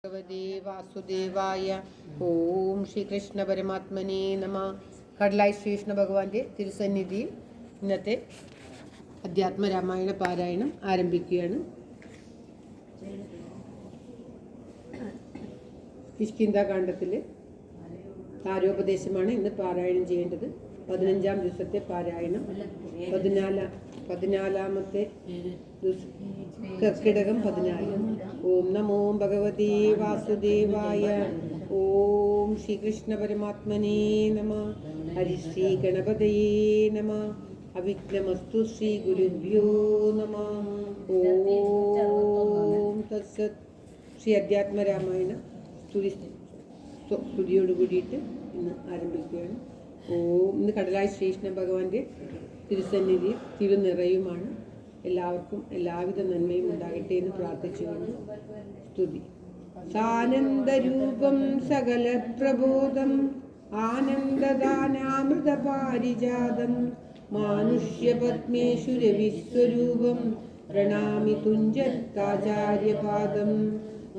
ഭഗവതേ വാസുദേവായ. ഓം ശ്രീകൃഷ്ണ പരമാത്മനേ നമ. കടലായി ശ്രീകൃഷ്ണ ഭഗവാന്റെ തിരുസന്നിധിയിൽ ഇന്നത്തെ അധ്യാത്മരാമായണ പാരായണം ആരംഭിക്കുകയാണ്. കിഷ്കിന്ധാകാണ്ഡത്തിലെ താരോപദേശമാണ് ഇന്ന് പാരായണം ചെയ്യേണ്ടത്. 15-ാം ദിവസത്തെ പാരായണം. 14-ാമത്തെ കർക്കിടകം 14. ഓം നമോ ഭഗവതേ വാസുദേവായ. ഓം ശ്രീകൃഷ്ണ പരമാത്മനേ നമ. ഹരിശ്രീ ഗണപതയേ നമ. അവിഘ്നമസ്തു ശ്രീ ഗുരുഭ്യോ നമ. ഓം തത്സത്. ശ്രീ അധ്യാത്മരാമായണ സ്തുതിയോട് കൂടിയിട്ട് ഇന്ന് ആരംഭിക്കുകയാണ്. ഇന്ന് കടലായി ശ്രീകൃഷ്ണ ഭഗവാന്റെ തിരുസന്നിധി തിരുനിറയുമാണ്. എല്ലാവർക്കും എല്ലാവിധ നന്മയും ഉണ്ടാകട്ടെ എന്ന് പ്രാർത്ഥിച്ചുകൊണ്ട് സ്തുതി. സാനന്ദരൂപം സകല പ്രബോധം ആനന്ദദാനാമൃത പാരിജാതം മാനുഷ്യപത്മേഷു രവിസ്വരൂപം പ്രണാമി തുഞ്ചത്താചാര്യപാദം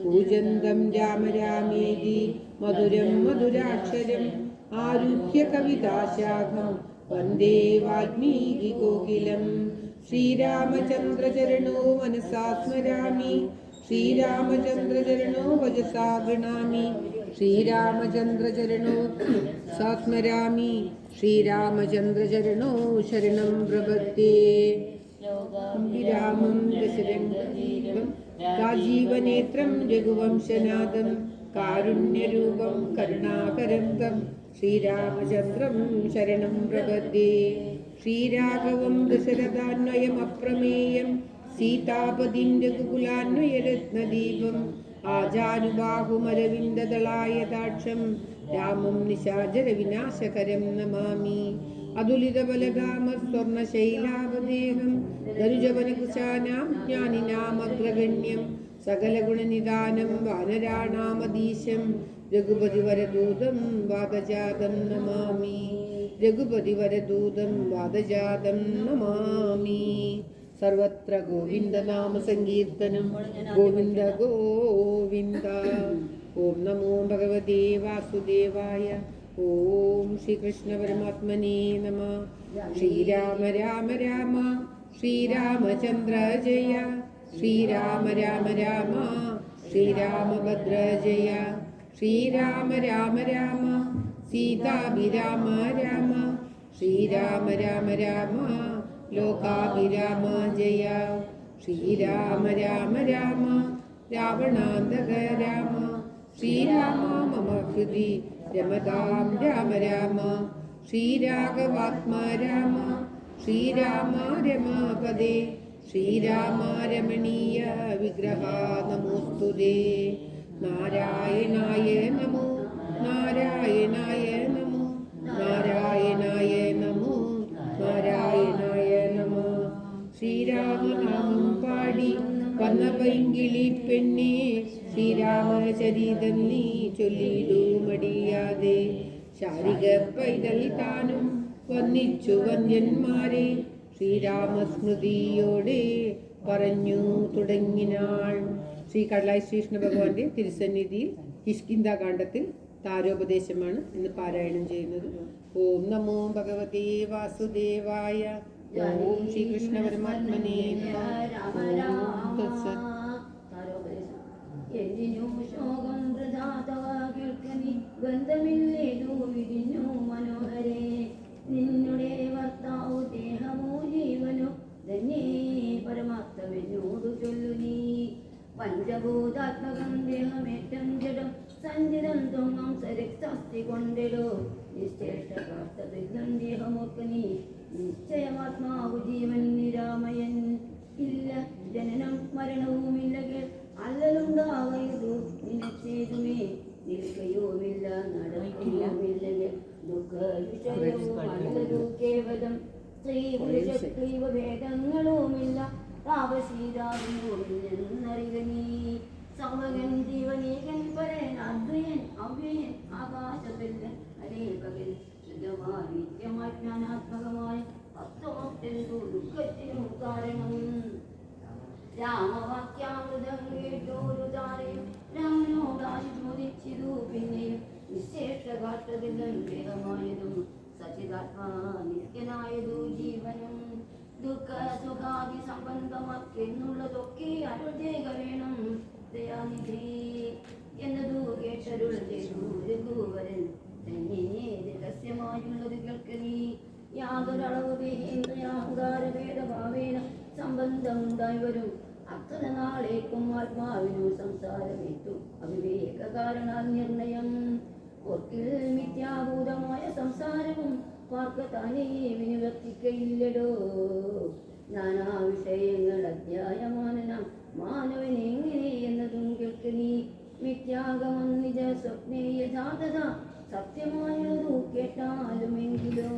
പൂജന്തം രാമ രാമേതി മധുരം മധുരാക്ഷരം ആരുഹ്യ കവിതാശാഖം വന്ദേ വാൽമീകി കോകിലം. ശ്രീരാമചന്ദ്രചരണോ മനസാ സ്മരാമി ശ്രീരാമചന്ദ്രചരണോ വചസാ ഗൃണാമി ശ്രീരാമചന്ദ്രചരണോ സാസ്മരാമി ശ്രീരാമചന്ദ്രചരണോ ശരണം പ്രപദ്യേ. രാമം ദശരഥം രാജീവനേത്രം രഘുവംശനാഥം കാരുണ്യരൂപം കരുണാകരം തം ശ്രീരാമചന്ദ്രം ശരണം പ്രപദ്യേ. ശ്രീരാഘവം ദശരഥാന്വയമപ്രമേയം സീതാപതിം രഘുകുലാന്വയരത്നദീപം ആജാനുബാഹുമരവിന്ദദളായതാക്ഷം രാമം നിശാചരവിനാശകരം നമാമി. അതുലിതബലധാമസ്വർണശൈലാവദേഹം ധനുജവനകുശാനാം ജ്ഞാനിനാമഗ്രഗണ്യം സകലഗുണനിധാനം വാനരാണാമധീശം രഘുപതിവരദൂതം വാദജാതം നമാമി. രഘുപതിവരദൂതം വാദജാതം നമാമി. സർവത്ര ഗോവിന്ദനാമ സങ്കീർത്തനം. ഗോവിന്ദ ഗോവിന്ദ. ഓം നമോ ഭഗവതേ വാസുദേവായ. ഓം ശ്രീകൃഷ്ണ പരമാത്മനേ നമ. ശ്രീരാമ രാമ രാമ ശ്രീരാമചന്ദ്ര ജയ. ശ്രീരാമ രാമ രാമ ശ്രീരാമഭദ്ര ജയ. ശ്രീരാമ രാമ രാമ സീതാഭിരാമ രാമ. ശ്രീരാമ രാമ രാമ ലോകാഭിരാമ ജയ. ശ്രീരാമ രാമ രാമ രാവണാന്തക രാമ. ശ്രീരാമ മമ ഹൃദി രമതാം രാമ രാമ. ശ്രീരാഘവാത്മ രാമ. ശ്രീരാമ രമാപദേ. ശ്രീരാമ രമണീയ വിഗ്രഹ നമോസ്തുതേ. നാരായണായ നമോ നാരായണായ നമോ നാരായണായ നമോ നാരായണായ നമോ. ശ്രീരാമനാമം പാടി വന്ന പൈങ്കിളി പെണ്ണേ ശ്രീരാമചരിതം നീ ചൊല്ലിടൂ മടിയാതെ. ശാരിക പൈതൽ താനും വന്നിച്ചു വന്യന്മാരെ ശ്രീരാമസ്മൃതിയോടെ പറഞ്ഞു തുടങ്ങിനാൾ. ശ്രീ കടലായി ശ്രീകൃഷ്ണ ഭഗവാന്റെ തിരുസന്നിധിയിൽ കിഷ്കിന്ധാകാണ്ഡത്തിൽ താരോപദേശമാണ് ഇന്ന് പാരായണം ചെയ്യുന്നത്. ഓം നമോ ഭഗവതേ വാസുദേവായ. ഓം ശ്രീകൃഷ്ണ പരമാത്മനേ നമഃ. ശോകം കേൾക്കനി ബന്ധമില്ലേതോ വിരിഞ്ഞു മനോഹരേ. നിന്നുടെ ഭർത്താവു ദേഹമോ ജീവനോ ധന്യേ പരമാത്മനോട് ചൊല്ലു നീ. പഞ്ചഭൂതാത്മകം ദേഹമേറ്റം ജഡം സഞ്ചിതം തൊങ്ങം സരക്തി കൊണ്ടിടോ. നിശ്ചേഷ്ടം ദേഹമോർക്കനി നിശ്ചയമാത്മാവു ജീവൻ നിരാമയൻ. ഇല്ല ജനനം മരണവുമില്ല അല്ലലുണ്ടാവയതു നിനച്ചേതുമേ. നിൽക്കയുമില്ല നടക്കുകയുമില്ല ദുഃഖവിഷയവും കേവലം. സ്ത്രീ പുരുഷക്രീവ ഭേദങ്ങളുമില്ല താപശീലാവിനോറിക നീ. സമകൻ ജീവനേകൻ പരൻ അദ്വയൻ അവ്യയൻ ആകാശപല്ലൻ ഹരേ പകൽ ശുദ്ധമായി നിത്യമായി ജ്ഞാനാത്മകമായ ഭക്തമൊക്കെന്തോ ദുഃഖത്തിനു കാരണം. രാമവാക്യാമൃതം കേട്ടോരു താരയും രാമനോ ചോദിച്ചിതു പിന്നെയും നിശ്ചേഷ്ട കാട്ടതിലും വേഗമായതും സച്ചിതാത്മാ നിത്യനായതു ജീവനും ദുഃഖ സുഖാദി സംബന്ധമാക്കെന്നുള്ളതൊക്കെ അരുൾ ചെയ്യുക വേണം ദയാനിധി എന്നതു കേട്ടരുൾ ചെയ്തു രഘുവരൻ തന്നെ രഹസ്യമായുള്ളത് കേൾക്കനീ യാതൊരളവ് ഭേദഭാവേന സംബന്ധമുണ്ടായി വരും അത്ര നാളേക്കും ആത്മാവിനു സംസാരമേറ്റു അവിവേക കാരണാൽ നിർണയം ഒർക്കിൽ മിഥ്യാഭൂതമായ സംസാരവും പാർക്കത്താനേ വിനിവർത്തിക്കയില്ലടോ നാനാ വിഷയങ്ങൾ അധ്യായമാനനം മാനവനെങ്ങനെ എന്നതും കേൾക്കനീ മിഥ്യാഗമം നിജ സ്വപ്നേ യഥാതഥ സത്യമായതു കേട്ടാലുമെങ്കിലോ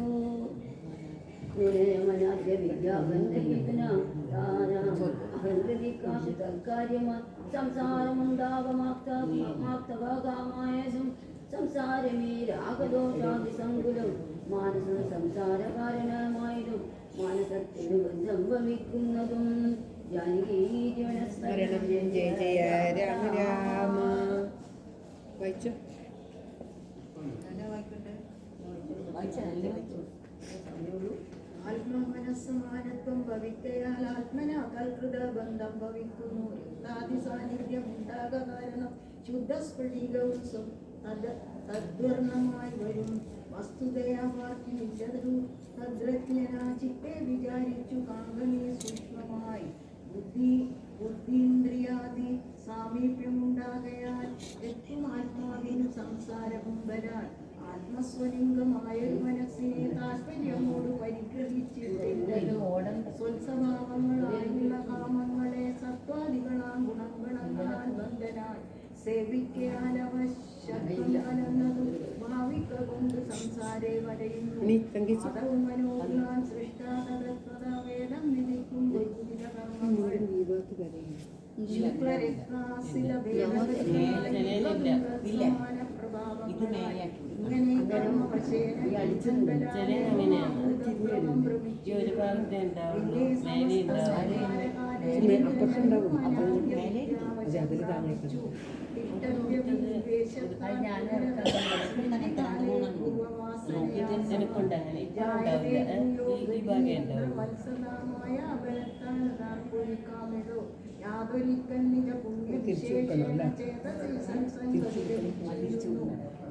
സംസാരമുണ്ടാകമാക്തഭാഗമായതും സംസാരമേ രാഗദോഷാദി സങ്കുലം മാനസം സംസാര കാരണമായതും മാനസത്തിനു സംഭവിക്കുന്നതും ജാനകീ സ്മരണം ജയ ജയ രാമ രാമ. വായിച്ചോ? ആത്മമനസ്സമാനത്വം ഭവിക്കയാൽ ആത്മനാ കൽകൃത ബന്ധം ഭവിക്കുന്നു. രക്താദി സാന്നിധ്യം ഉണ്ടാക കാരണം ശുദ്ധസ്ഫടികവും തദ്വർണമായി വരും. വസ്തുതയാ വാക്യമില്ലതു തദ്രജ്ഞനാ ചിത്തെ വിചാരിച്ചു കാങ്കനീ സൂക്ഷ്മമായി ബുദ്ധീന്ദ്രിയാദി സാമീപ്യമുണ്ടാകയാൽ എത്തും ആത്മാവിന് സംസാരവും വരാൻ ആത്മസ്വലിംഗമായൊരു മനസ്സിനെ താല്പര്യമോട് പരിഗ്രഹിച്ചിട്ട് സ്വൽസ്വഭാവങ്ങളായുള്ള കാമങ്ങളെ സത്വാദികളാം ഗുണങ്ങളാൽ ബന്ധനാൽ സേവിക്കാൻ അവശക്തമെന്നതും ഭാവിക്ക കൊണ്ട് സംസാരേ വരയുന്നു. അതവും മനോജ്ഞാൻ സൃഷ്ടാതത്വത വേദം വിധിക്കും ബഹുവിധ കർമ്മങ്ങൾ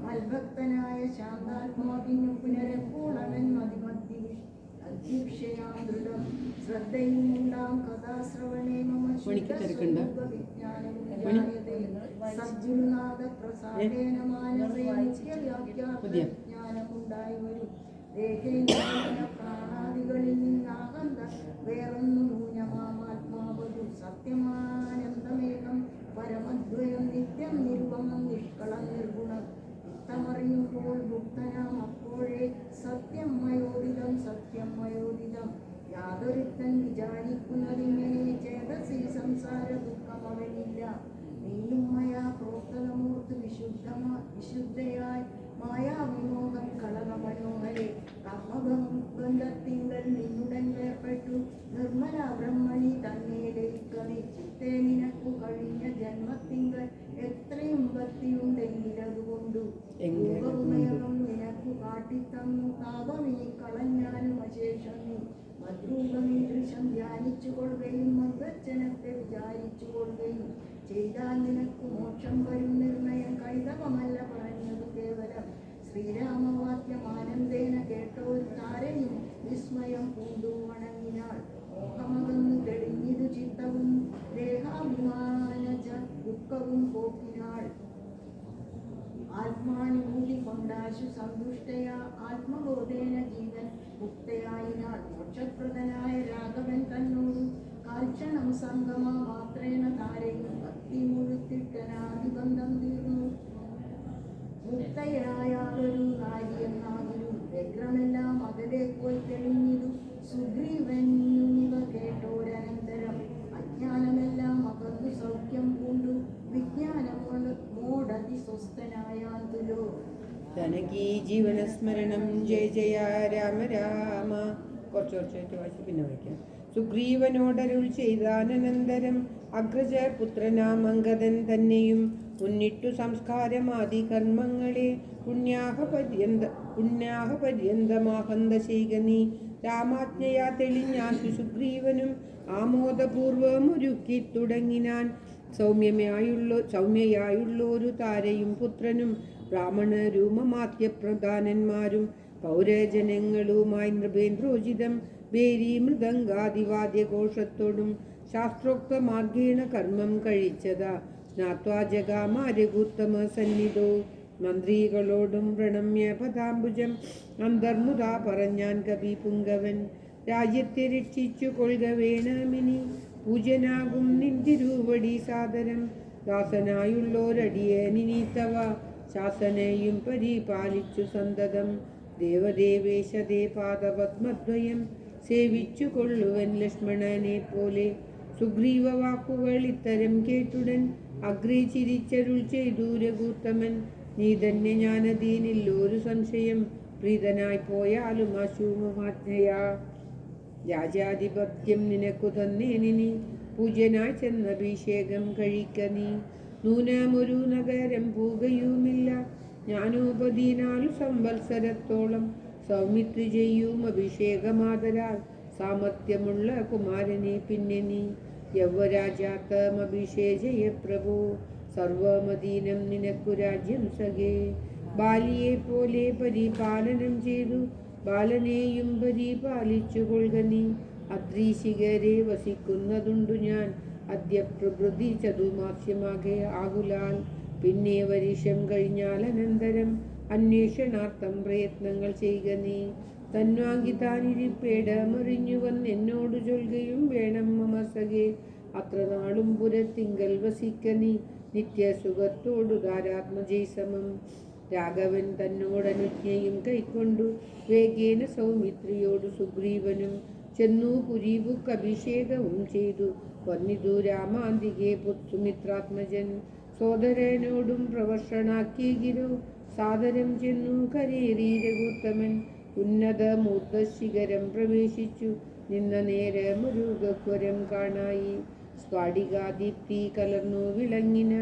മൽഭക്തനായ ശാന്താത്മാവിനു പുനരെപ്പോളവൻ മതിമധ്യക്ഷയാം ദൃഢം ശ്രദ്ധയും ഉണ്ടാം കഥാശ്രവണേ മമ സജ്ജുനാഥ പ്രസാദേന മാനസേ മുഖ്യവ്യാഖ്യാനമുണ്ടായി വരും. ദേഹേന്ദ്രിയ പ്രാണാദികളിൽ നിന്നാകന്ത വേറൊന്നു നൂനമാത്മാവതു സത്യമാനന്ദമേകം പരമദ്വയം നിത്യം നിർവമം നിഷ്കളം നിർഗുണം. ഇത്തമറിയുമ്പോൾ മുക്തനാം അപ്പോഴേ സത്യം മയോദിതം സത്യം മയോദിതം. യാതൊരുത്തൻ വിചാരിക്കുന്നതിങ്ങനെ ചേതസി സംസാര ദുഃഖം അവനില്ല. നീയും മയാ പ്രോക്തമൂർത്ത് വിശുദ്ധയായി മായാവിമോഹം കളകമനോഹരെ കർമ്മബന്ധത്തിങ്കൽ നിന്നുടൻ വേർപ്പെട്ടു നിർമ്മല ബ്രഹ്മണി തന്നെ ലയിക്കവി ചിത്തേ നിനക്കു കഴിഞ്ഞ ജന്മത്തിങ്കൽ എത്രയും ഭക്തിയുണ്ടെങ്കിലതുകൊണ്ടു രൂപമേകം നിനക്കു കാട്ടിത്തന്നു താപമീ കളഞ്ഞാലും അശേഷം നീ മദ്രൂപമീദൃശം ധ്യാനിച്ചു കൊള്ളുകയും മദ്വച്ചനത്തെ വിചാരിച്ചു കൊള്ളുകയും ചെയ്താൽ നിനക്ക് മോക്ഷം വരും നിർണയം കൈതവമല്ല പറഞ്ഞതു കേവലം. ശ്രീരാമവാക്യം ആനന്ദേന കേട്ടോരു താരയും വിസ്മയം പൂണ്ടു വണങ്ങിനാൾ. മോഹമകന്നു തെളിഞ്ഞിതു ചിത്തവും ദേഹാഭിമാന ദുഃഖവും പോക്കിനാൾ. ആത്മാനുഭൂതി കൊണ്ടാശു സന്തുഷ്ടയാ ആത്മബോധേന ജീവൻ മുക്തയായിനാൾ. മോക്ഷപ്രദനായ രാഘവൻ തന്നോടു കാൽക്ഷണം സംഗമ മാത്രേണ താരയും ഭക്തി മുഴുത്തിട്ടനാദിബന്ധം തീർന്നു. മുക്തയായൊരു നാരിയെന്നാകിലും വ്യഗ്രമെല്ലാം അകലെ പോയി തെളിഞ്ഞിതു. സുഗ്രീവനിവ കേട്ടോരനന്തരം അജ്ഞാനമെല്ലാം അകന്നു സൗഖ്യം പൂണ്ടു വിജ്ഞാനം മോടതി സ്വസ്ഥനായാതുലോ. ജനകീ ജീവനസ്മരണം ജയ ജയ രാമ രാമ. കുറച്ചായിട്ട് വായിച്ച് പിന്നെ വായിക്കാം. സുഗ്രീവനോടരുൾ ചെയ്താനന്തരം അഗ്രജ പുത്രനാം അംഗദൻ തന്നെയും മുന്നിട്ടു സംസ്കാരമാദി കർമ്മങ്ങളെ പുണ്യാഹ പര്യന്തമാഹന്ത ചെയ്ക നീ. രാമാജ്ഞയാ തെളിഞ്ഞാശു സുഗ്രീവനും ആമോദപൂർവമൊരുക്കി തുടങ്ങിനാൻ. സൗമ്യയായുള്ളൊരു താരയും പുത്രനും ബ്രാഹ്മണ രൂപമാത്യപ്രധാനന്മാരും പൗരജനങ്ങളുമായി നൃപേന്ദ്രോചിതം ഭേരി മൃദംഗാദിവാദ്യഘോഷത്തോടും ശാസ്ത്രോക്ത മാർഗേണ കർമ്മം കഴിച്ചതാ. സ്നാത്വാ ജഗാമാരഘുത്തമ സന്നിധോ മന്ത്രികളോടും പ്രണമ്യ പദാംബുജം അന്തർമുതാ പറഞ്ഞാൻ കവി പുങ്കവൻ. രാജ്യത്തെ രക്ഷിച്ചു കൊള്ളുക വേണമിനി പൂജനാകും നിന്തിരുവടി സാദരം. ദാസനായുള്ളോരടിയനിതവ ശാസനയും പരിപാലിച്ചു സന്തതം. ദേവദേവേശതേ പാദപത്മദ്വയം സേവിച്ചു കൊള്ളുവൻ ലക്ഷ്മണനെ പോലെ. സുഗ്രീവ വാക്കുകൾ ഇത്തരം കേട്ടുടൻ അഗ്രേ ചിരിച്ചരുൾ ചെയ്തു രഘുത്തമൻ. നീ തന്നെ ഞാനതീനില്ലൊരു സംശയം പ്രീതനായി പോയാലും അശുമമാജ്ഞയാ. രാജാധിപത്യം നിനക്കു തന്നേനിനി പൂജ്യനായി ചെന്നഭിഷേകം കഴിക്ക നീ. നൂനമൊരു നഗരം പൂകയുമില്ല ഞാനോ 14 സംവത്സരത്തോളം. സൗമിത്രി ചെയ്യും അഭിഷേകമാതരാൽ സാമർത്ഥ്യമുള്ള കുമാരനെ പിന്നെ നീ. യൗവരാജാത്തമഭിഷേചയ പ്രഭോ സർവമദീനം നിനക്കു രാജ്യം സഖേ. ബാലിയെ പോലെ പരിപാലനം ചെയ്തു ബാലനെയും പരിപാലിച്ചു കൊള്ളുക നീ. അദ്രീശികരെ വസിക്കുന്നതുണ്ടു ഞാൻ അദ്യ പ്രഭൃതി ചതുമാസ്യമാകെ ആകുലാൽ. പിന്നെ വരിഷം കഴിഞ്ഞാൽ അനന്തരം അന്വേഷണാർത്ഥം പ്രയത്നങ്ങൾ ചെയ്യുക നീ. തന്വാങ്കി താനിരിപ്പേടമറിഞ്ഞു വന്നെന്നോട് ചൊൽകയും വേണം മമ സഖേ. അത്ര നാളും പുരത്തിങ്കൽ വസിക്ക നീ നിത്യസുഖത്തോടു ധാരാത്മജൈസമം. രാഘവൻ തന്നോടനുജ്ഞയും കൈക്കൊണ്ടു വേഗേന സൗമിത്രിയോടു സുഗ്രീവനും ചെന്നു പുരീബുക്ക് അഭിഷേകവും ചെയ്തു വന്നിതു രാമാന്തികെ സുമിത്രാത്മജൻ. സോദരനോടും പ്രവർഷണാക്കിയെങ്കിലോ സാദരം ചെന്നു കരേറി രഘുത്തമൻ. ഉന്നത മൂർധശിഖരം പ്രവേശിച്ചു നിന്ന നേരമൊരു ഗഹ്വരം കാണായി. സ്ഫാടികാദീപ്തി കലർന്നു വിളങ്ങിന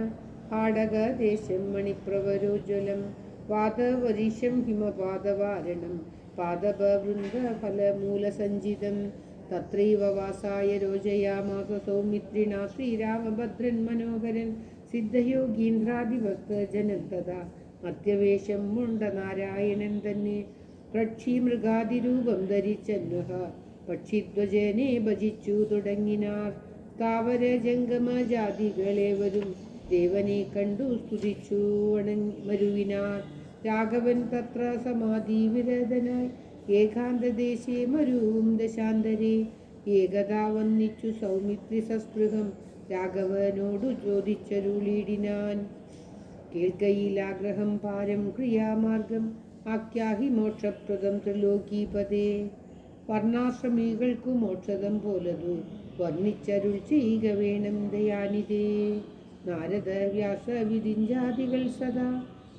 ഹാടകദേശം മണിപ്രവരോജ്വലം. വാതവരിശം ഹിമപാദവാരണം പാദപവൃന്ദ ഫലമൂലസഞ്ചിതം. തത്രൈവ വാസായ രോചയാമാസ സൗമിത്രിണാ ശ്രീരാമഭദ്രൻ മനോഹരൻ. സിദ്ധയോഗീന്ദ്രാദിഭക്തജനൻ തഥാ മധ്യവേഷം മുണ്ട നാരായണൻ തന്നെ. പക്ഷി മൃഗാതിരൂപം ധരിച്ചന്വഹ പക്ഷിധ്വജനെ ഭജിച്ചു തുടങ്ങിനാർ. താവര ജംഗമ ജാതികളേവരും ദേവനെ കണ്ടു സ്തുതിച്ചു മരുവിനാർ. രാഘവൻ തത്ര സമാധി വിരതനായി ഏകാന്തദേശേ മരുവും ദശാന്തരേ. ഏകദാ വന്നിച്ചു സൗമിത്രി സസ്പൃഹം രാഘവനോടു ചോദിച്ചരുളിടിനാൻ. കേൾക്കയിലാഗ്രഹം പാരം ക്രിയാമാർഗം ആഖ്യാഹി മോക്ഷപ്രദം ത്രിലോകീപദേ. വർണ്ണാശ്രമികൾക്കു മോക്ഷദം പോലതു വർണ്ണിച്ചരുൾ ചെയ്യുക വേണം ദയാനിധേ. നാരദ വ്യാസ വിരിഞ്ചാദികൾ സദാ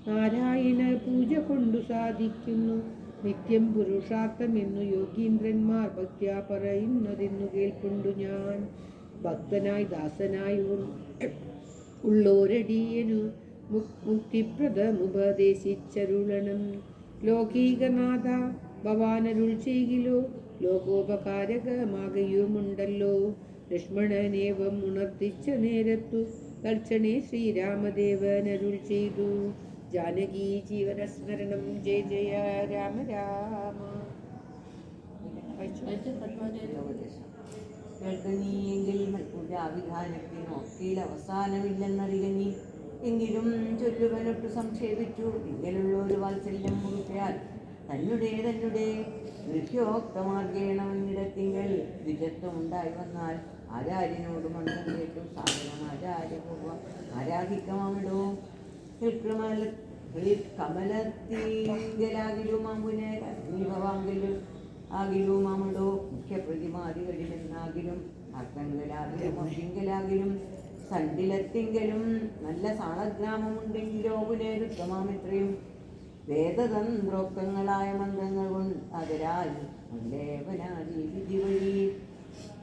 നാരായണ പൂജ കൊണ്ടു സാധിക്കുന്നു. നിത്യം പുരുഷാർത്ഥമെന്നു യോഗീന്ദ്രന്മാർ ഭക്ത്യാ പറയുന്നതെന്നു കേൾപ്പുണ്ടു ഞാൻ. ഭക്തനായി ദാസനായി ഉള്ളോരടിയനു മുക്തിപ്രദമുപദേശിച്ചരുളണം. ലൗകികനാഥ ഭവാനരുൾ ചെയ്കിലോ ലോകോപകാരകമാകയുമുണ്ടല്ലോ. ലക്ഷ്മണനേവം ഉണർത്തിച്ച നേരത്തു തൽക്ഷണേ ശ്രീരാമദേവനരുൾ ചെയ്തു. ജാനകി ജീവനസ്മരണം ജയ ജയ രാമ രാമ. കേൾക്കനീയെങ്കിൽ മൽപുരാവിധാനത്തിനൊക്കെയിൽ അവസാനമില്ലെന്നറിയ നീ. എങ്കിലും ചൊല്ലുവനൊട്ടു സംക്ഷേപിച്ചു ഇങ്ങനെയുള്ള ഒരു വാത്സല്യം മുറിച്ചാൽ തന്നെ ഗൃഹ്യോക്തമാർഗേണമിടത്തിങ്കൽ ദ്വിജത്വം ഉണ്ടായി വന്നാൽ ആചാര്യനോട് മണ്ഡം കേട്ടു സാധനം ആചാര്യപൂർവ്വം ആരാധിക്കമാമിടോ. കമലത്തിങ്കലാകിലും അമ്പുനെ അഗ്നിഭവാങ്കിലും ആകിലും അമിടോ. മുഖ്യപ്രതിമാദികളിലെന്നാകിലും അക്കങ്കലാകിലും അപ്പിങ്കലാകിലും സണ്ടിലത്തിങ്കലും നല്ല സാളഗ്രാമമുണ്ടെങ്കിലോ പുനരുത്തമാമിത്രയും വേദതന്ത്രോക്തങ്ങളായ മന്ത്രങ്ങൾ കൊണ്ട് അതിരാൽ ലേപനാദി വിധി വഴി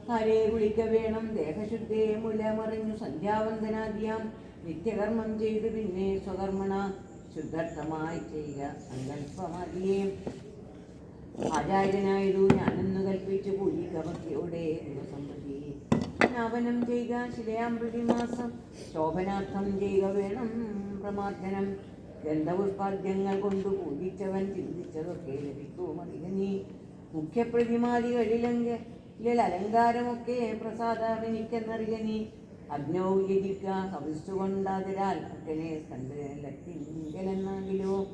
ഹരേ കുളിക്ക വേണം. ദേഹശുദ്ധയെ മുലമറിഞ്ഞു സന്ധ്യാവന്ദനാദിയാം നിത്യകർമ്മം ചെയ്ത് പിന്നെ സ്വകർമ്മണ ശുദ്ധർത്ഥമായി ചെയ്യുക സങ്കല്പമതിയെ ആചാര്യനായതു ഞാനെന്നു കൽപ്പിച്ചു പൂജിക ഭക്തിയോടെ ദിവസം പ്രതി സ്നാപനം ചെയ്യുക ശിലയാം പ്രതിമാസം ശോഭനാർത്ഥം ചെയ്യുക വേണം പ്രമാർജനം ഗന്ധപുഷ്പാദ്യങ്ങൾ കൊണ്ട് പൂജിച്ചവൻ ചിന്തിച്ചതൊക്കെ ലഭിക്കും അതിന് മുഖ്യപ്രതിമാദികളിലെങ്കിൽ അലങ്കാരമൊക്കെ പ്രസാദമെനിക്കെന്നറിയ നീ അഗ്നോ യജിക്ക ഹവിച്ചുകൊണ്ടതിരാൽ അക്കനെ സ്കന്ധലെന്നാകിലോ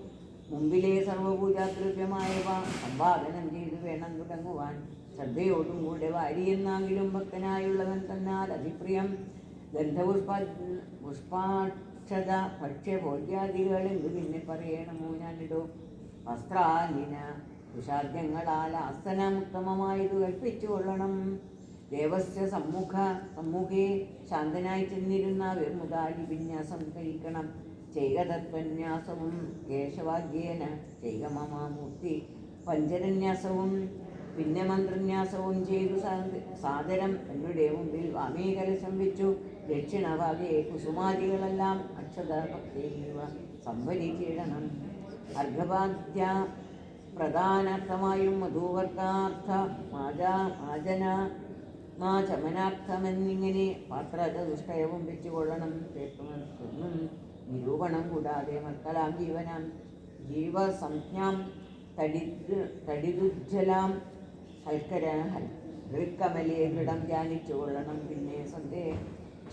മുമ്പിലെ സർവപൂജാദ്രവ്യമായവ സമ്പാദനം ചെയ്തു വേണം തുടങ്ങുവാൻ ശ്രദ്ധയോടും കൂടെ വാരിയെന്നാകിലും ഭക്തനായുള്ളവൻ തന്നാൽ അതിപ്രിയം പുഷ്പാക്ഷത ഭക്ഷ്യഭോജ്യാദികൾ എന്തു പിന്നെ പറയണമോ ഞാനിടോ വസ്ത്രാലിന കുശാദ്യങ്ങളാൽ ആസനമുത്തമമായത് കൽപ്പിച്ചു കൊള്ളണം ദേവസ്യ സമ്മുഖേ ശാന്തനായി ചെന്നിരുന്ന വിർമുദാലി വിന്യാസം കഴിക്കണം ചെയ്ക തത്വന്യാസവും കേശവാദ്യേന ചെയ്ക മമാമൂർത്തി പഞ്ചരന്യാസവും പിന്നെ മന്ത്രന്യാസവും ചെയ്തു സാദരം എന്നുടെ മുമ്പിൽ വാമീകലശം വെച്ചു ദക്ഷിണഭാഗേ കുസുമാദികളെല്ലാം അക്ഷത ഭക്തിവ സംഭരിച്ചിടണം അർഘപാദ്യ പ്രധാനാർത്ഥമായും മധുവർത്താർത്ഥ ചമനാർത്ഥമെന്നിങ്ങനെ പാത്രചതുഷ്ടയവും വെച്ചുകൊള്ളണം കേൾക്കുമെന്നും നിരൂപണം കൂടാതെ മക്കളാം ജീവസംജ്ഞാം തടിദുജ്ജലാം ഹൽക്കമലേ ദൃഢം ധ്യാനിച്ചു കൊള്ളണം പിന്നെ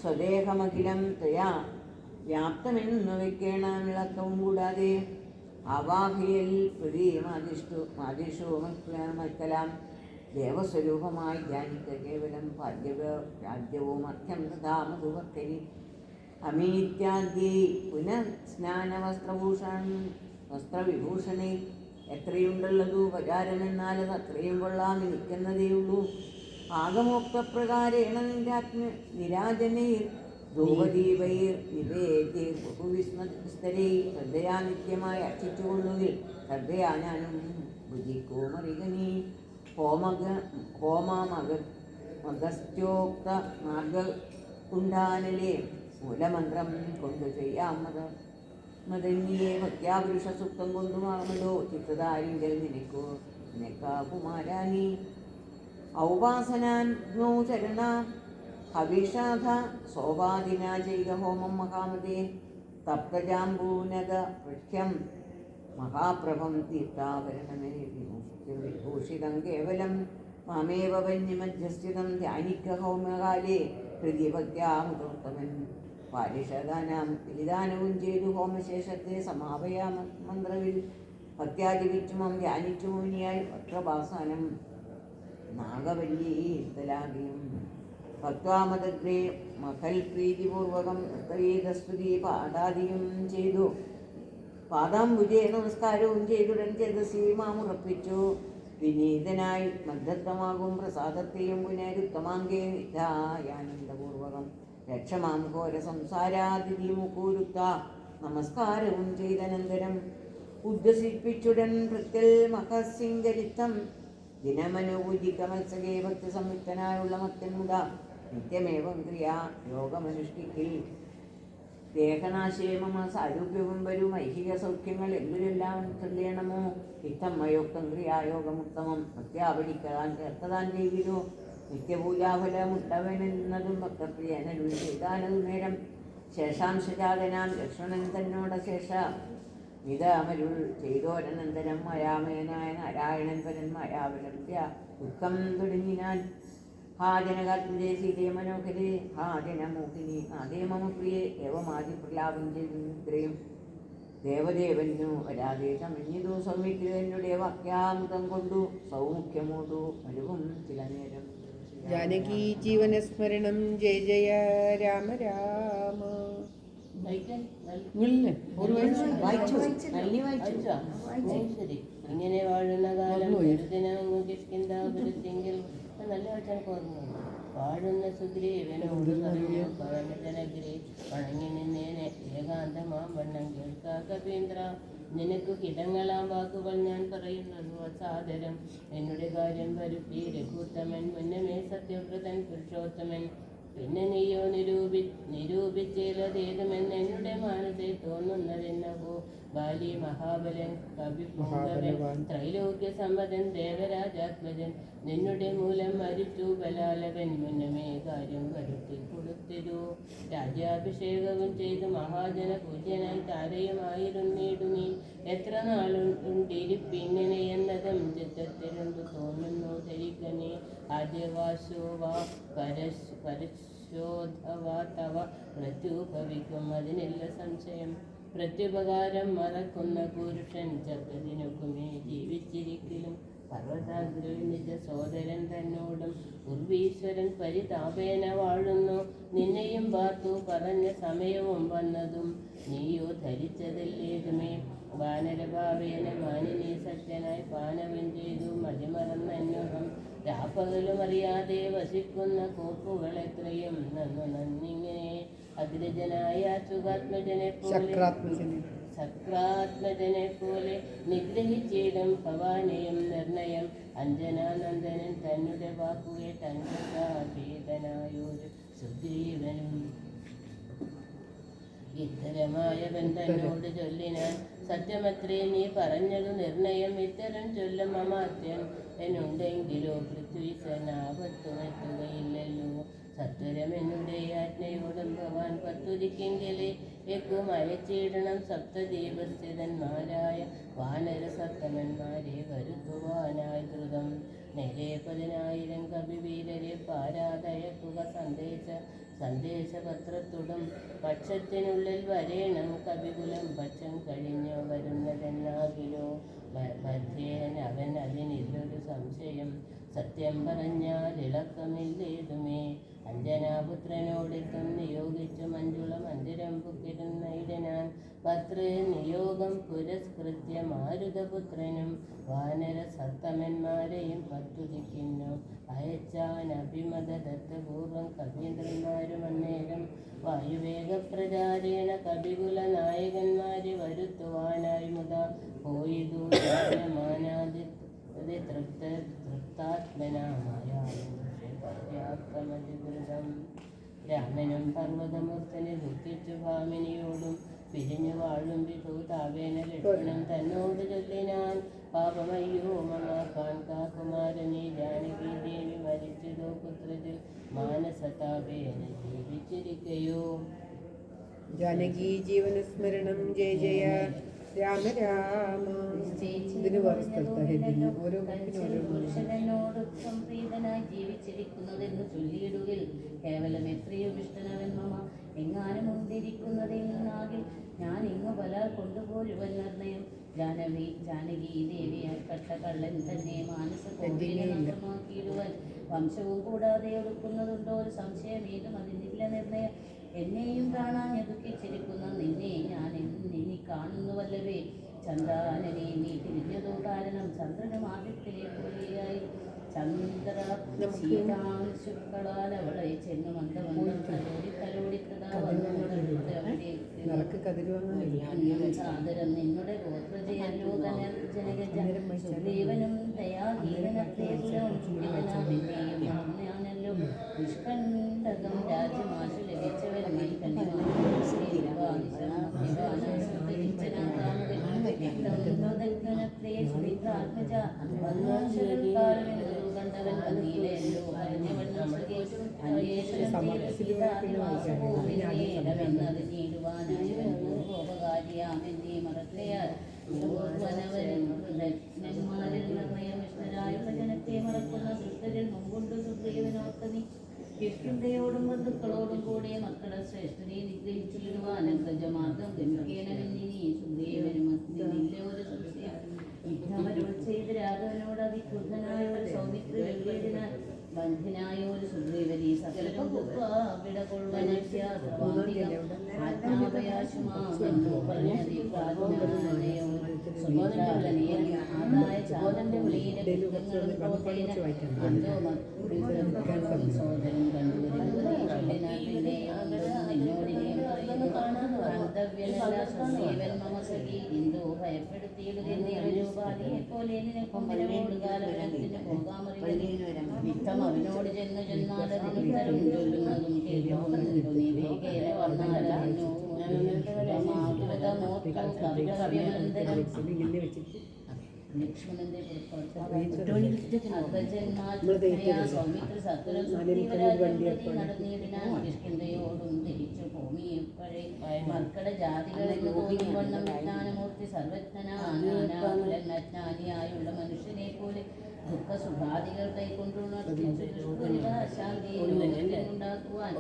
സ്വദേഹമഖിലം തയാ വ്യാപ്തമെന്നു വയ്ക്കേണം വിളക്കവും കൂടാതെ ആവാഹിയൽ പ്രതിമാദിഷു മക്കലാം ദേവസ്വരൂപമായി ധ്യാനിക്ക കേവലം പാദ്യവും അർത്ഥം തഥാ മധുവർക്കരി അമീത്യാദ്യൈ വസ്ത്രവിഭൂഷണേ എത്രയുണ്ടുള്ളതു ഉപചാരമെന്നാൽ അത് അത്രയും കൊള്ളാം എനിക്കെന്നതേയുള്ളൂ ആഗമോക്തപ്രകാരേണ നിരാജനൈർ ധൂപദീപൈർ നിവേദ്യ ബഹുവിസ്മസ്തരൈ ശ്രദ്ധയാ നിത്യമായി അർച്ചിച്ചുകൊള്ളുകിൽ ശ്രദ്ധയാ ഞാനും ഭുജിക്കോമറികനീ ഹോമമഗസ്ത്യോക്ത മാർഗകുണ്ഡാനലേ മൂലമന്ത്രം കൊണ്ടു ചെയ്യാം മതന്യേ ഭക്യാപുരുഷ സൂക്തം കൊണ്ടുമാകുമല്ലോ ചിത്രധാരിങ്കൽ നിനക്കാ കുമാരാനി ഔപാസനാൻ ചരണ ഹവിഷാധ സോപാദിന ചെയ്ത ഹോമം മഹാമതേ തപ്തജാംബൂനക പൃഷ്ഠ്യം മഹാപ്രഭം തീർത്ഥാഭരണമേ വിഭൂഷിതം കേവലം മാമേവ വന്യമധ്യസ്ഥിതം ധ്യാനിക്ക ഹോമകാലേ പ്രതിഭക്യാമുതോത്തമൻ പാരിഷദാനാം ബലിദാനവും ചെയ്തു ഹോമശേഷത്തെ സമാപയാ മന്ത്രവിൽ ഭക്ത്യാദിവിച്ചുമം ധ്യാനിച്ചു മുനിയായി വക്രഭാസാനം നാഗവല്ലീതലാകിയും ഭക്വാമദഗ്രേ മഹൽ പ്രീതിപൂർവകം നൃത്തഗീതസ്തുതി പാഠാദിയും ചെയ്തു പാദാംബുജേ നമസ്കാരവും ചെയ്തുടൻ ചേതസി മാമുറപ്പിച്ചു വിനീതനായി മദ്ദത്തമാകും പ്രസാദത്തെയും പുനരുത്തമാങ്കേ നിധായാനന്ദപൂർവകം രക്ഷമാം ഘോര സംസാരാതിഥി മുക്കൂരുത്ത നമസ്കാരവും ചെയ്തനന്തരം ഉദ്വസിപ്പിച്ചുടൻ ഭൃത്യൽ മഹസിംഗരിത്തം ദിനമനുപൂജിക മത്സകേ ഭക്തി സംയുക്തനായുള്ള മത്തൻ മുത നിത്യമേവം ക്രിയാ യോഗമനുഷ്ഠിക്കിൽ ദേഹനാശേ മമ സാരൂപ്യവും വരും ഐഹിക സൗഖ്യങ്ങൾ എന്തിനെല്ലാം ചൊല്ലണമോ ഇത്തം മയോക്തം ക്രിയായോഗമുത്തമം ഭക്ത്യാപടിക്കാൻ ചേർത്തതാൻ ചെയ്തിരോ നിത്യപൂജാഫലമുട്ടവനെന്നതും ഭക്തപ്രിയനരുൾ ചെയ്താനതു നേരം ശേഷാംശജാതനാം ലക്ഷ്മണൻ തന്നോട ശേഷ മിതമരുൾ ചെയ്തോരനന്തരം മയാമയനായ നാരായണൻ പരൻ മയാവലംബ്യ ദുഃഖം തുടങ്ങിനാൻ ഹാ ജനകാത്മജേ സീതേ മനോഹരേ ഹാ ജനമോഹിനി നാദേ മമ പ്രിയേ ഏവമാതി പ്രലാപം ചെയ്തിത്രയും ദേവദേവനു വരാദേശമഞ്ഞിതു സൗമിത്രിയുടെ വാക്യാമുതം കൊണ്ടു സൗമുഖ്യമോടു മരുവും ചില നേരം ജാനകി ജീവനസ്മരണം ജയ ജയ രാമ രാമ. ശരി ഇങ്ങനെ വാഴുന്ന കാലം കിഷ്കിന്താപുരത്തെങ്കിൽ നല്ല ഓർമ്മ വാഴുന്ന സുഗ്രീവനോട് ജനഗ്രേ വണങ്ങി നിന്നേനെ ഏകാന്തമാം വണ്ണം കേൾക്കാ കപീന്ദ്ര നിനക്കു കിടങ്ങളാം വാക്കുകൾ ഞാൻ പറയുന്നത് അസാദരം എന്നുടെ കാര്യം വരുത്തി രഘുത്തമൻ മുന്നമേ സത്യവ്രതൻ പുരുഷോത്തമൻ പിന്നെ നീയോ നിരൂപിച്ചേലതേതുമെന്നെന്നുടെ മനസ്സിൽ തോന്നുന്നതെന്നവോ ബാലി മഹാബലൻ കവിപൂങ്കവൻ ത്രൈലോക്യ സമ്മതൻ ദേവരാജാത്മജൻ നിന്നുടെ മൂലം മരിച്ചു ബലാലവൻ മുന്നമേ കാര്യം വരുത്തി കൊടുത്തിരു രാജ്യാഭിഷേകവും ചെയ്തു മഹാജന പൂജ്യനായി താരയുമായിരുന്നിടു നീ എത്ര നാളുണ്ടിരിപ്പിങ്ങനെ എന്നതും ചിത്തത്തിരുന്നു തോന്നുന്നു ധരിക്കനേ ആദ്യവാസോ വാ പരശോധവാ തവ മൃത്യുഭവിക്കും അതിനില്ല സംശയം പ്രത്യുപകാരം മറക്കുന്ന പുരുഷൻ ചത്തതിനൊക്കുമേ ജീവിച്ചിരിക്കലും പർവ്വതാഗ്രൽ നിജ സോദരൻ തന്നോടും ഉർവീശ്വരൻ പരിതാപേന വാഴുന്നു നിന്നെയും പാർത്തു പറഞ്ഞ സമയവും വന്നതും നീയോ ധരിച്ചതല്ലേതുമേ വാനരഭാവേന മാനിനി സത്യനായി പാനവൻ ചെയ്തു മതിമറന്നന്യുഹം രാപ്പകലും അറിയാതെ വസിക്കുന്ന കോപ്പുകൾ എത്രയും നന്നിങ്ങനെ അഗ്രജനായ സുഖാത്മജനെ സക്രാത്മജനെ പോലെ നിഗ്രഹിച്ചിടും ഭവാനെയും നിർണയം അഞ്ജനാനന്ദനൻ തന്നുടെ വാക്കുകേട്ട് അഞ്ജനാഭീതനായൊരു സുഗ്രീവനും ഇത്തരമായവൻ തന്നോട് ചൊല്ലിനാൻ സത്യമത്രേ നീ പറഞ്ഞതു നിർണയം ഇത്തരം ചൊല്ലും അമാത്യൻ എന്നുണ്ടെങ്കിലോ പൃഥ്വീസനാപത്തുമെത്തുകയില്ലല്ലോ സത്വരമെന്നുടെ ആജ്ഞയോടും ഭവാൻ പത്തുതിക്കെങ്കിലേ എക്കും അയച്ചിടണം സപ്തദീപസ്ഥിതന്മാരായ വാനര സപ്തമന്മാരെ വരുത്തുവാനായി ദ്രുതം നേരെ 10,000 കവിവീരരെ പാരാതയക്കുക സന്ദേശപത്രത്തോടും പക്ഷത്തിനുള്ളിൽ വരേണം കവികുലം പക്ഷം കഴിഞ്ഞു വരുന്നതെന്നാകിലോ മധ്യേന അവൻ അതിനില്ലൊരു സംശയം സത്യം പറഞ്ഞാൽ ഇളക്കമില്ലേതുമേ അഞ്ജനാപുത്രനോടെത്തും നിയോഗിച്ചു മഞ്ജുള മന്ദിരം പുക്കിരുന്നയിടനാൻ പത്ര നിയോഗം പുരസ്കൃത്യ മാരുതപുത്രനും വാനര സത്തമന്മാരെയും പത്തുതിക്കുന്നു അയച്ചാൻ അഭിമത ദത്തപൂർവം കവീന്ദ്രന്മാരും അന്നേരം വായുവേഗപ്രചാരേണ കവികുല നായകന്മാരെ വരുത്തുവാനായി മുത പോയിതു ജ്ഞാനമാനാദി തൃപ്താത്മനാമയാക്രമജിഗൃതം രാമനും പർവ്വതമൂർത്തനെ ദുഃഖിച്ചു ഭാമിനിയോടും പിരിഞ്ഞു വാഴും വിധു താവേന ലക്ഷ്മണൻ തന്നോട് ചൊല്ലിനാൻ പാപമയ്യോ മമാക്കാൻ കാകുമാരനെ ജാനകി ദേവി മരിച്ചതോ പുത്രജിൽ മാനസതാപേന ജീവിച്ചിരിക്കയോ ജാനകി ജീവനസ്മരണം ജയ ജയ രാമ രാമ. ഇതിന് വേറെ സ്ഥലത്ത് ഹെഡിങ് ഓരോ പുരുഷനോട് സംപ്രീതനായി ജീവിച്ചിരിക്കുന്നതെന്ന് ചൊല്ലിയിടുകിൽ കേവലം എത്രയോ ഇഷ്ടനവൻ മമ എങ്ങാനും മുന്തിരിക്കുന്നതെന്നാകിൽ ഞാൻ ഇങ്ങ് പലർ കൊണ്ടുപോരുവൻ നിർണയം ജാനകി ദേവിയാൽ കള്ളൻ തന്നെ മാനസമാക്കിയിടുവൻ വംശവും കൂടാതെ ഒടുക്കുന്നതുണ്ടോ ഒരു സംശയം ഏതും അതിനില്ല നിർണയം എന്നെയും കാണാൻ ദുഃഖിച്ചിരിക്കുന്ന നിന്നെ ഞാൻ ഇനി കാണുന്നുവല്ലവേ ചന്ദ്രാനനെ നീ തിരിഞ്ഞതോ കാരണം ചന്ദ്രനും ആദിത്യനെ പോലെയായി ചന്ദ്ര ശുക്കളാൽ അവളെ ചെന്നു മന്ദമന്ദം തലോടി സാദരം നിന്നുടെ ഗോത്രജയല്ലോ തന്നെ ജനകജ സുഗ്രീവനും ദയാഹീനത്തെയും ഞാനല്ലോ നിഷ്കണ്ഠകം രാജ്യമാശു ലഭിച്ചവൻ ഉപകാരിയാമെന്നീ മറക്കയാൽ ജനത്തെ മറക്കുന്ന ദുഷ്ടരിൽ മുമ്പുണ്ട് സുഗ്രീവനോർത്തനി വിഷ്ണുതയോടും ബന്ധുക്കളോടും കൂടെ മക്കളെ ശ്രേഷ്ഠനെ നിഗ്രഹിച്ചിടുവാൻ അഗ്രജമാർഗം ഗമിക്കേണമെന്നിനി സുഗ്രീവനും നിന്നില്ല ഒരു സംശയം യുദ്ധമരുൾ ചെയ്ത് രാഘവനോട് അതിക്രുദ്ധനായ ഒരു സൗമിത്രിനാൽ ബന്ധിനായ ഒരു സുഗ്രീവനെ സകലം വിട സോദരൻ കർത്തവ്യമല്ല സുജീവൻ മമ സഖി എന്തോ ഭയപ്പെടുത്തിയിടുകയെ പോലെ നിനക്കും വിരവോട് കാലവനത്തിന് പോകാമറിയുന്നു നിത്തം അവനോട് ചെന്നു ചെന്നാലതിനുത്തരം ചൊല്ലുന്നതും കേൾക്കുന്നുണ്ടോ നീ വേഗേന വന്നാലോ ലക്ഷ്മണന്റെ നടന്നിടിനാൻയോടും തിരിച്ചു ഭൂമിയപ്പോഴേ മർക്കട ജാതികളെന്ന് തോന്നി വണ്ണം വിജ്ഞാനമൂർത്തി സർവജ്ഞനാജ്ഞാനിയായുള്ള മനുഷ്യനെ പോലെ ദുഃഖ സുഖാദികൾ കൈക്കൊണ്ടുണ്ടാക്കുവാൻ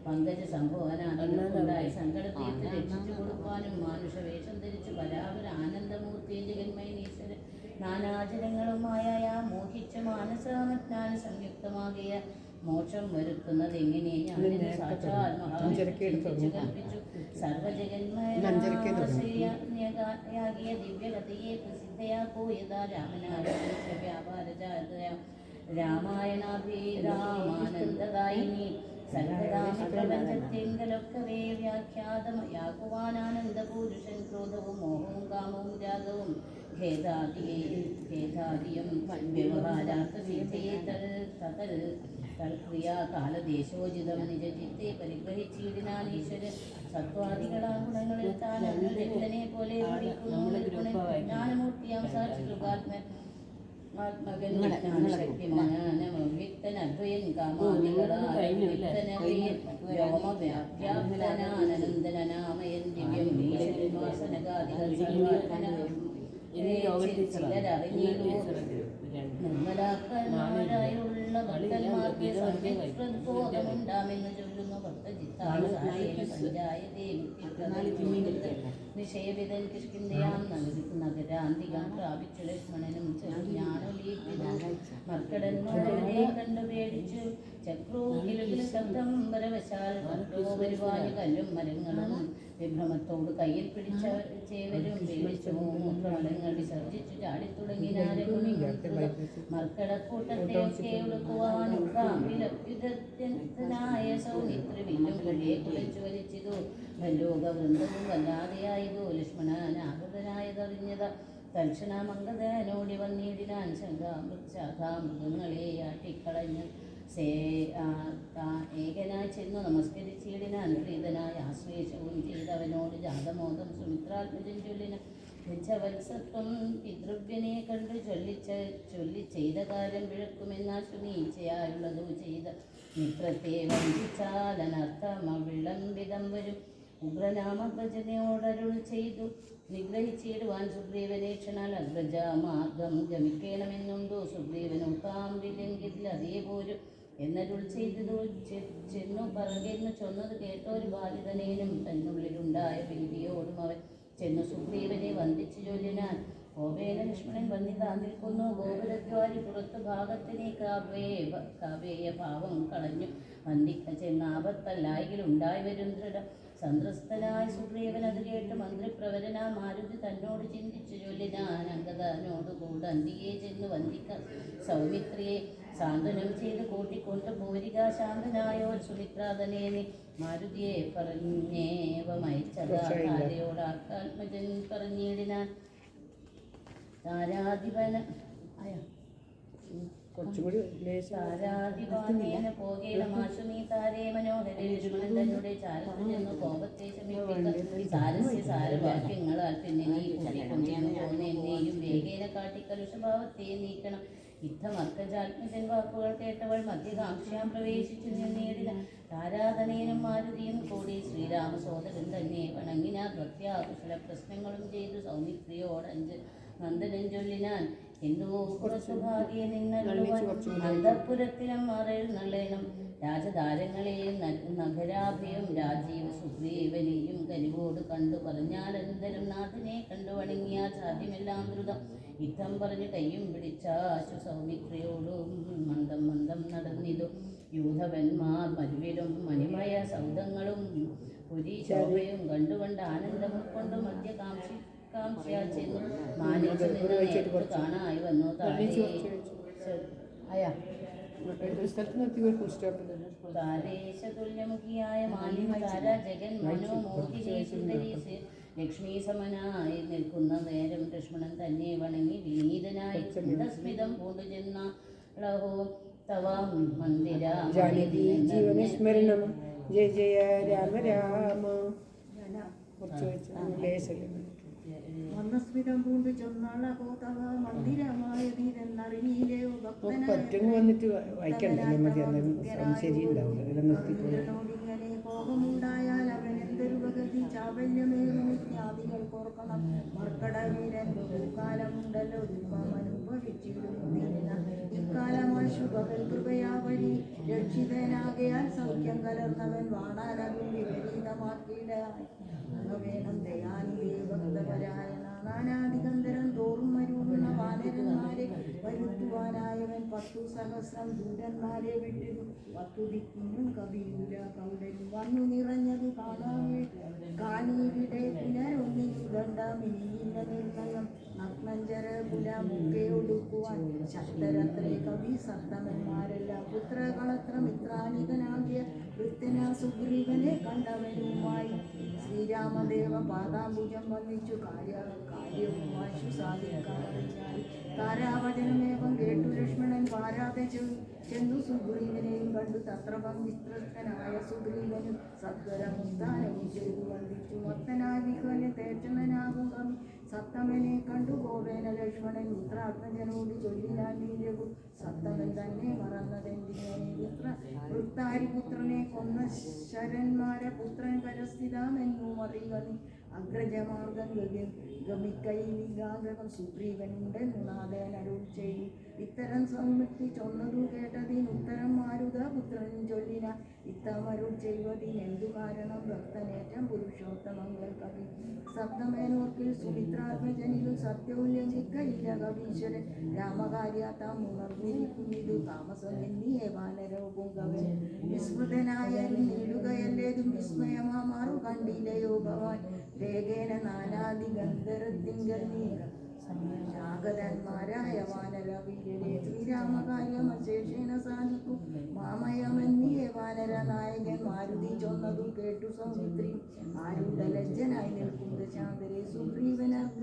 പങ്കജ സംഭവനായി സങ്കടത്തീർത്ത് രക്ഷിച്ചു കൊടുക്കാനും മാനുഷവേഷം ധരിച്ച് പരാപര ആനന്ദമൂർത്തി ജഗന്മയനീശ്വരൻ നാനാചരങ്ങളുമായ മോഹിച്ച മാനസമജ്ഞാന സംയുക്തമാകിയ മോക്ഷം വരുത്തുന്നത് എങ്ങനെ ഞാൻ സാക്ഷാൽ മഹാകൽപ്പിച്ചു സർവജഗന്മയാകിയ ദിവ്യകഥയെ പ്രസിദ്ധയാക്കോയതാ രാമായണാഭിരാമാനന്ദദായിനി സർവദാമപ്രപഞ്ചത്തെങ്കലൊക്കവേ വ്യാഖ്യാതമയാക്കുവാനാനന്ദപൂരുഷൻ ക്രോധവും മോഹവും കാമവും രാഗവും ഖേദാദിയും വ്യവഹാരാർത്ഥ സിദ്ധയെ തൽക്രിയാ കാലദേശോചിതം നിജചിത്തെ പരിഗ്രഹിച്ചിടിനാൻ ഈശ്വരൻ സത്വാദികളാ ഗുണങ്ങളിൽ താൻ രക്തനെ പോലെ ജ്ഞാനമൂർത്തിയാം സാക്ഷി കൃപാത്മൻ ആത്മകൻ ശക്തിമാനവ്യക്തൻ അദ്വയൻ കാമാദികളാനന്ദനാമയൻ ദിവ്യം ഈശ്വരവാസനകാദികൾ നിർമ്മലാക്കന്മാരായുള്ള ഭക്തന്മാർക്ക് സംബോധമുണ്ടാമെന്ന് ചൊല്ലുന്നു ഭക്തജിത്തായ നിഷേവിതൻ കിഷ്കിന്ദയാം നഗരാന്തികം പ്രാപിച്ചു ലക്ഷ്മണനും മർക്കടന്മാരെ കണ്ടു പേടിച്ചു ചക്രൂകിലുകിൽ ശബ്ദം വരവശാൽ വരുവാന് കല്ലും മരങ്ങളും വിഭ്രമത്തോട് കയ്യിൽ പിടിച്ച ചേവരും പേടിച്ചു മൂത്രമലങ്ങൾ വിസർജിച്ചു ചാടിത്തുടങ്ങിനാരും മർക്കടക്കൂട്ടത്തെയൊക്കെ ഒടുക്കുവാനും യുദ്ധനായ സൗമിത്രി വില്ലും കഴിയെ കുളിച്ചു വലിച്ചിതു ലോകവൃന്ദവും വല്ലാതെയായതു ലക്ഷ്മണനാഗതനായതറിഞ്ഞത തൽക്ഷണമംഗതനോടി വന്നിടിനാൻ ശാഖാമൃഗങ്ങളെ ആട്ടിക്കളഞ്ഞ് ഏകനായി ചെന്നു നമസ്കരിച്ചിടിനാൻ പ്രീതനായ ആശ്ലേഷവും ചെയ്തവനോട് ജാതമോദം സുമിത്രാത്മജൻ ചൊല്ലിന വത്സത്വം പിതൃവ്യനെ കണ്ടു ചൊല്ലി ചെയ്ത കാര്യം വിഴക്കുമെന്നാശു നീച്ചയായുള്ളതു ചെയ്ത മിത്രത്തെ വഞ്ചിച്ചാലനർത്ഥമവിളംബിതം വരും ഉഗ്രനാമഭജനയോടരുൾ ചെയ്തു നിഗ്രഹിച്ചിടുവാൻ സുഗ്രീവനേക്ഷണാൽ അഗ്രജമാർഗം ഗമിക്കണമെന്നുണ്ടോ സുഗ്രീവനൊക്കാം വില്ലെങ്കിൽ അതേപോലും എന്നരുൾ ചെയ്തതു ചെന്നു പറഞ്ഞെന്നു ചൊന്നത് കേട്ടൊരു ബാലിതനേനും തന്നുള്ളിലുണ്ടായ ഭീതിയോടും അവൻ ചെന്നു സുഗ്രീവനെ വന്ദിച്ചു ചൊല്ലിനാൻ കോപേന ലക്ഷ്മണൻ വന്നിതാ നിൽക്കുന്നു ഗോപുരദ്വാരി പുറത്തു ഭാഗത്തിനെ കാവേയ ഭാവം കളഞ്ഞു വന്ദിക്ക ചെന്നാപത്തല്ലായിലുണ്ടായി വരും ദൃഢം സന്ത്രസ്തനായ സുഗ്രീവൻ അത് കേട്ട് മന്ത്രിപ്രവരനാ മാരുതി തന്നോട് ചിന്തിച്ചു ചൊല്ലിനാൻ അംഗദനോട് കൂടെ അന്തിയെ ചെന്ന് വന്ദിക്ക സൗമിത്രിയെ സാന്ത്വനം ചെയ്ത് കൂട്ടിക്കൊണ്ട് പോരിക ശാന്തനായോ സുമിത്രാതനേനി മാരുതിയെ പറഞ്ഞേവമയച്ചതായോടാത്മജൻ പറഞ്ഞിടിനാൻ താരാധിപന താരാധിപാനേന പോകേണമാശു നീ താരേ മനോഹരേ ലക്ഷ്മണൻ തന്നുടെ ചാരത്ത് ചെന്നു കോപത്തെ ശമിപ്പിക്ക സാരസ്യ സാരവാക്യങ്ങളാൽ പിന്നെ നീ കൂട്ടിക്കൊണ്ടിരുന്നു പോന്ന എന്നെയും വേഗേന കാട്ടി കലുഷഭാവത്തെ നീക്കണം യുദ്ധമർക്കജാത്മജൻ വാക്കുകൾ കേട്ടവൾ മധ്യകാംക്ഷയാം പ്രവേശിച്ചു നിന്നേടിന താരാധനേനും മാരുതിയും കൂടി ശ്രീരാമസോദരൻ തന്നെ വണങ്ങിനാ പ്രത്യാകുശല പ്രശ്നങ്ങളും ചെയ്തു സൗമിത്രിയോടഞ്ച് നന്ദനൻ ചൊല്ലിനാൻ എന്തോ പുറത്തുഭാഗിയ നിന്നരുളുവാൻ അന്തഃപുരത്തിലും മറയിൽ നള്ളേണം രാജധാരങ്ങളെയും നഗരാഭയം രാജീവ സുഗ്രീവനെയും കനിവോട് കണ്ടു പറഞ്ഞാലന്തരം നാഥനെ കണ്ടു വണങ്ങിയാൽ സാധ്യമെല്ലാം ദ്രുതം യുദ്ധം പറഞ്ഞു കയ്യും പിടിച്ചാശു സൗമിത്രിയോടും മന്ദം മന്ദം നടന്നിതു യൂഥവന്മാർ മരുവിലും മണിമയ സൗധങ്ങളും പുരി ശോഭയും കണ്ടുകൊണ്ട് ആനന്ദം ഉൾക്കൊണ്ട് മധ്യകാംക്ഷി ചെന്നു മാനിച്ചു നിന്ന് നേരിട്ട് കാണായി വന്നു താഴെ അയാ സ്ഥലത്ത് നിർത്തി ഒരു ഫുൾ സ്റ്റോപ്പ് താരേശതുല്യമുഖിയായ മാലിം താര ജഗൻ മനോമോഹിനി സുന്ദരി ലക്ഷ്മി സമനായി നിൽക്കുന്ന നേരം ലക്ഷ്മണൻ തന്നെ വണങ്ങി വിനീതനായി സ്മിതം പൂണ്ടു ചെന്നളഹോ തവ മന്ദിര ജാനകി ജീവനസ്മരണം ജയ ജയ രാമ രാമ. കുറച്ച് വെച്ച് മന്ദസ്മിതം പൂണ്ടു ചൊന്നാളകോ തവ മന്ദിരമായ ധീരെന്നറിഞ്ഞീലയോ പറ്റും വന്നിട്ട് വായിക്കണ്ടല്ലേ മതി, അന്നേരം ശരി ഉണ്ടാവില്ല. ഇതെല്ലാം നിർത്തിപ്പോയി. ഭക്തനോടിങ്ങനെ കോപമുണ്ടായാൽ അവൻ എന്തൊരുപഗതി ചാബല്യമേറും ഇത്യാദികൾ കോർക്കണം. മർക്കടവീരൻ കാലമുണ്ടല്ലോ ദുഃഖം അനുഭവിച്ചിരുന്ന ഇക്കാലമായി ശുഭവൻ കൃപയാവരി രക്ഷിതനാകയാൽ സൗഖ്യം കലർന്നവൻ വാണാരവിൽ വിപരീതമാക്കിയിടായി വേണം ദയാനിതേ ഭക്തപരായണ. നാനാദിഗന്ധരം തോറും മരുന്ന വാനരന്മാരെ വരുത്തുവാനായവൻ 10 സഹസ്രം ദൂരന്മാരെ വിട്ടിരു. 10 ദിക്കിനും കവിയൂര കൗണ്ടരും വന്നു നിറഞ്ഞതു കാണാവേ കാണിയുടെ പുനരൊന്നിനു ദണ്ഡമിനിയില്ല നിർണയം. നഗ്നഞ്ചര കുലമൊക്കെ ഒടുക്കുവാൻ ശക്തരത്രേ കവി സപ്തമന്മാരെല്ലാം. പുത്രകളത്ര മിത്രാനികനാകിയ വൃത്തിന സുഗ്രീവനെ കണ്ടവനുമായി ശ്രീരാമദേവ പാദാംബുജം വന്നിച്ചു കാര്യവും വാശു സാധിക്കാറിയായി. താരാവചനമേവം കേട്ടു ലക്ഷ്മണൻ പാരാതെ ചെന്നു സുഗ്രീവനെയും കണ്ടു. തത്രപം വിസ്തൃതനായ സുഗ്രീവനും സത്വരമുദ്ധാനവും ചെയ്തു വന്ദിച്ചു. മത്തനായ വിഹ്വനെ തേജനനാകും കവി സത്തമനെ കണ്ടു ഗോവേന ലക്ഷ്മണൻ മിത്രാത്മജനോട് ചൊല്ലിനാൻ നീരകു. സത്തമൻ തന്നെ മറന്നതെന്തിനെ വൃത്താരിപുത്രനെ കൊന്ന ശരന്മാരെ പുത്രൻ പരസ്ഥിതാമെന്നും അറിയുക നീ. അഗ്രജമാർഗം ഗമിക്കൈലിഗാഗ്രഹം സുഗ്രീവനുണ്ടെന്നു നാഥൻ അരുൾ ചെയ്തു. ഇത്തരം സൗമ്യത്തി ചൊന്നതു കേട്ടതിന് ഉത്തരം മാരുത പുത്രൻ ചൊല്ലിന. ഇത്തമരുൾ ചെയ്വതിനെന്തു കാരണം ഭക്തനേറ്റം പുരുഷോത്തമങ്ങൾ കവി. സപ്തമേനോർക്കിൽ സുമിത്രാത്മജനിലും സത്യവും ലംഘിക്കയില്ല കവീശ്വരൻ. രാമകാര്യാത്താം ഉണർന്നിരിക്കുന്നിതു താമസം എന്നിയേ വാനരവും കവൻ. വിസ്മൃതനായാലും നേടുകയല്ലേതും വിസ്മയമാറു കണ്ടില്ലയോ ഭവാൻ. വേഗേന നാനാദിഗന്ധരത്തിങ്കൽ നീങ്ങ ജാഗരന്മാരായ വാനരവീരരെ ശ്രീരാമകാര്യമശേഷേന സാധിക്കും. മാമയമെന്നിയ വാനര നായകൻ മാരുതി ചൊന്നതു കേട്ടു സൗമിത്രി. ആരുടലജ്ജനായി നിൽക്കും ദശാന്തരെ സുഗ്രീവനർഗ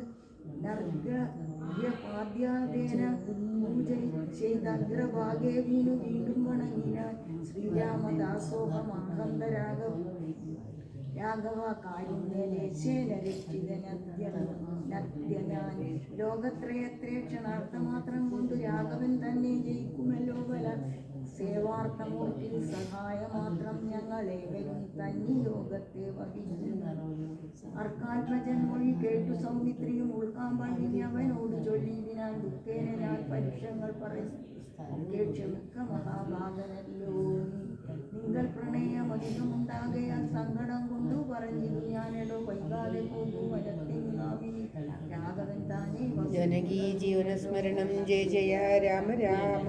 പാദ്യാദേന പൂജ ചെയ്തഗ്രഭാഗേ വീണു വീണ്ടും വണങ്ങിനാൻ. ശ്രീരാമദാസോഹമാകന്ധരാഘവ കാരുണ്യലേശേന രക്ഷിതനദ്യനാൻ. ലോകത്രയത്രേ ക്ഷണാർത്ഥമാത്രം കൊണ്ട് രാഘവൻ തന്നെ ജയിക്കുമല്ലോ ബല. സേവാർത്ഥമൂർത്തി സഹായമാത്രം ഞങ്ങളേവരും തന്നി ലോകത്തെ വഹിക്കുന്നു. അർക്കാത്മജൻ മൊഴി കേട്ടു സൗമിത്രിയും ഉൾക്കാൻ പഴിഞ്ഞവനോട് ചൊല്ലിയിനാൽ ദുഃഖേന ഞാൻ പരുഷങ്ങൾ പറയും. ക്ഷമിക്ക മഹാഭാഗനല്ലോ നിങ്ങൾ പ്രണയമധികമുണ്ടാകയാൽ സങ്കടം കൊണ്ടു പറഞ്ഞിരു ഞാനെടോ വൈകാതെ പോകു വനത്തിനാവിനി. രാഘവൻ താനേ ജനകീ ജീവനസ്മരണം ജയ ജയ രാമ രാമ.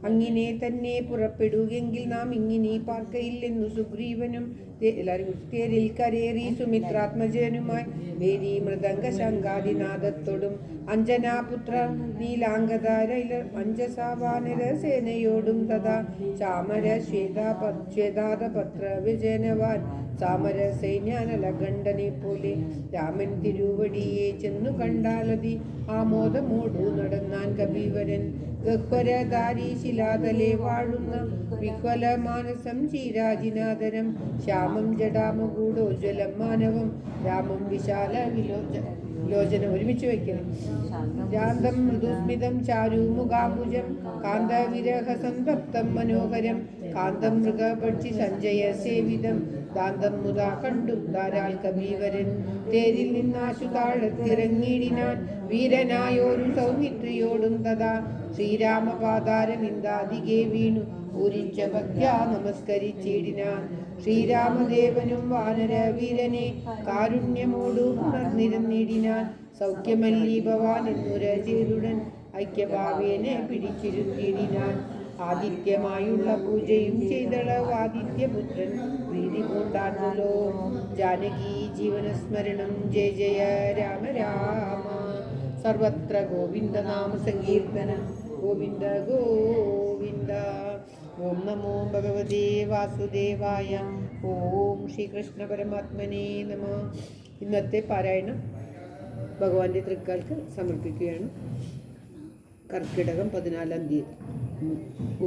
അങ്ങിനെ തന്നെ പുറപ്പെടുകെങ്കിൽ നാം ഇങ്ങിനെ പാർക്കയില്ലെന്നു സുഗ്രീവനും എല്ലാവരും തേരിൽ കരേറി സുമിത്രാത്മജനുമായി വേരി മൃദംഗ ശങ്കാദിനാദത്തോടും അഞ്ജനാപുത്ര നീലാംഗധാരൈല അഞ്ജസാവാനര സേനയോടും തഥാ ചാമര ശ്വേതാദപത്ര വിജയനവാൻ ചാമര സൈന്യാനലഗണ്ഡനെ പോലെ രാമൻ തിരുവടിയെ ചെന്നു കണ്ടാലതി ആമോദമോടു നടന്നാൻ കബീവരൻ. ഗഹ്വരധാരി ശിലാതലെ വാഴുന്ന വിഹ്വല മാനസം ചീരാജിനാദരം ശ്യാമം ജടാമകൂടോജ്വലം മാനവം രാമം വിശാല ലോചനം ഒരുമിച്ച് വയ്ക്കണം. ശാന്തം മൃദുസ്മിതം ചാരുമുഖാംബുജം കാന്തവിരഹ സന്തപ്തം മനോഹരം കാന്തം മൃഗപക്ഷി സഞ്ജയ സേവിതം ദാന്തം മുതാ കണ്ടു ധാരാൾ കബീവരൻ. തേരിൽ നിന്നാശു താഴത്തിറങ്ങിയിടിനാൻ വീരനായോരു സൗമിത്രിയോടും തഥാ ശ്രീരാമപാദാരവിന്ദാദികെ വീണു പൂരിച്ച ഭക്ത്യാ നമസ്കരിച്ചിടിനാൻ. ശ്രീരാമദേവനും വാനര വീരനെ കാരുണ്യമോടു ഉണർന്നിരുന്നിടിനാൻ. സൗഖ്യമല്ലി ഭവാൻ എന്നുര ചെയ്തുടൻ ഐക്യഭാവേനെ പിടിച്ചിരുത്തിയിടിനാൻ. ആദിത്യമായുള്ള പൂജയും ചെയ്തളവാദിത്യപുത്രൻ പ്രീതി പൂണ്ടാണല്ലോ. ജാനകി ജീവനസ്മരണം ജയ ജയ രാമ രാമ. സർവത്ര ഗോവിന്ദ നാമ സങ്കീർത്തനം ഗോവിന്ദ ഗോവിന്ദ. ഓം നമോ ഭഗവതേ വാസുദേവായ. ഓം ശ്രീകൃഷ്ണ പരമാത്മനേ നമ. ഇന്നത്തെ പാരായണം ഭഗവാന്റെ തൃക്കാൽക്ക് സമർപ്പിക്കുകയാണ്. കർക്കിടകം 14-ാം തീയതി.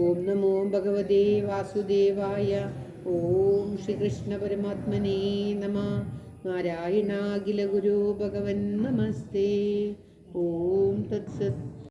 ഓം നമോ ഭഗവതേ വാസുദേവായ. ഓം ശ്രീകൃഷ്ണ പരമാത്മനേ നമ. നാരായണാഖില ഗുരു ഭഗവൻ നമസ്തേ. ഓം തത്സത്.